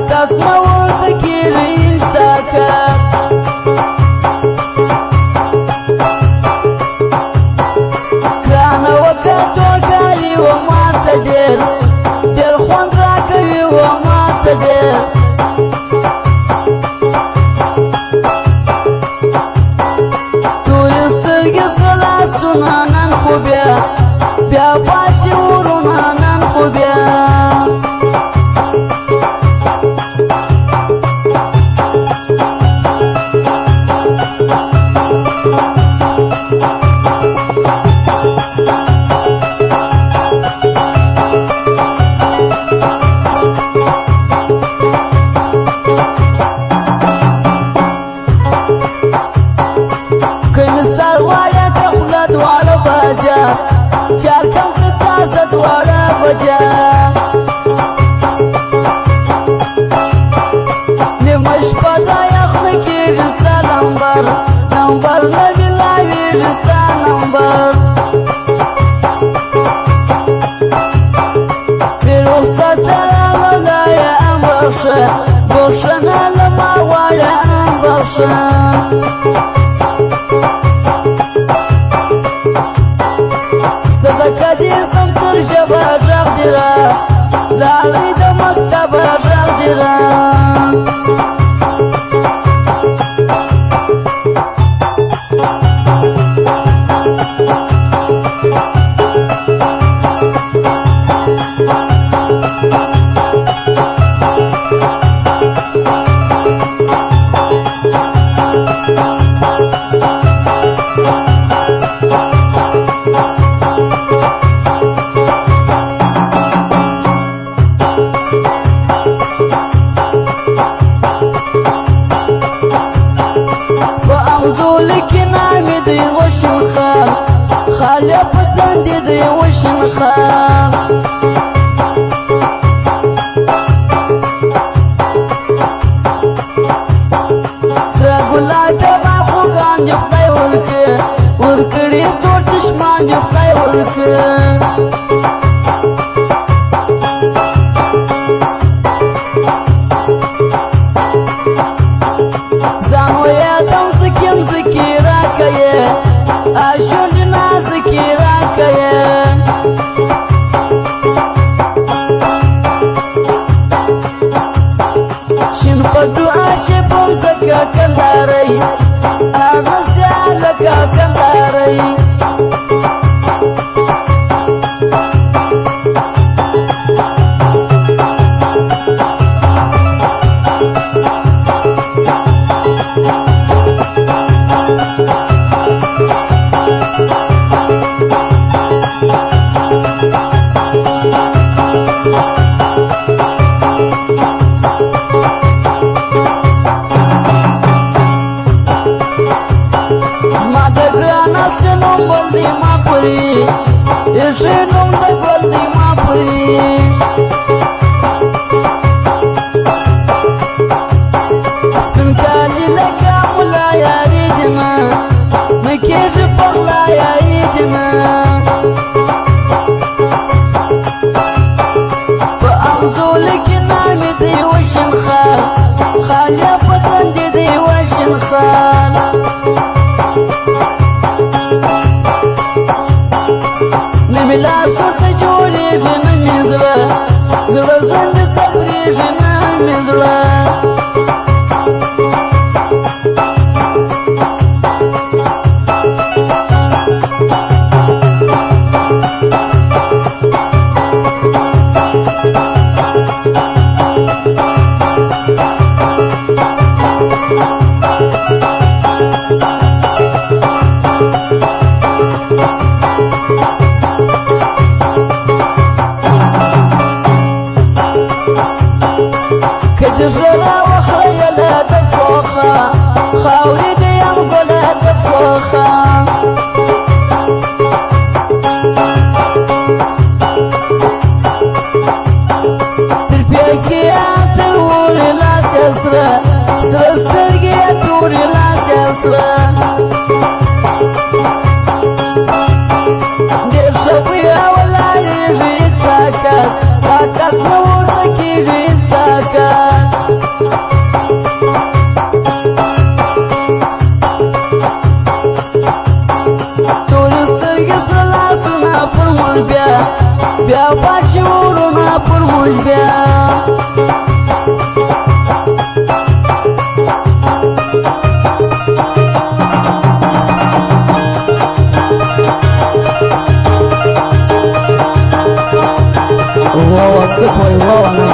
تاكك موتك يجي تاكك كان وقت وكالي وما تدير دير خندراك وما تدير تورست قصلا سنانا خوبيا بيا باشي ورنانا خوبيا چارکم تازه دواره بجا نمش پدا یخم کی رستا نمبر نبیلاوی رستا نمبر بیروخصت سلام لگایا ام بخشه نلما وارا ام بخشه صدقه دي سمتر جبا رغدرا لاري دا مكتب رغدرا خالي بدن دي وشن خام سرغلا تبع خوغان يخداي وركري تور دشمن يخداي ورك زانو يا دم زكيم زكيرا كيه اشون ذكرك يا شن قدو اشبهم زكا كنداري امسالك كنداري يشيلون دقل دي ما بري استنكالي لك ولا يريدنا نكيش بغلا يريدنا فأمزو لك نامي دي وشن خال خالي فتن دي وشن خال نملا صوت جولي جنا مزرا زرا زند صبري جنا مزرا حق نه ورته کېږي ستا کار ټول سترګې سره لاسونه پر موږ بیا پاشي ورونه پر موږ بیا واو څه پوي واو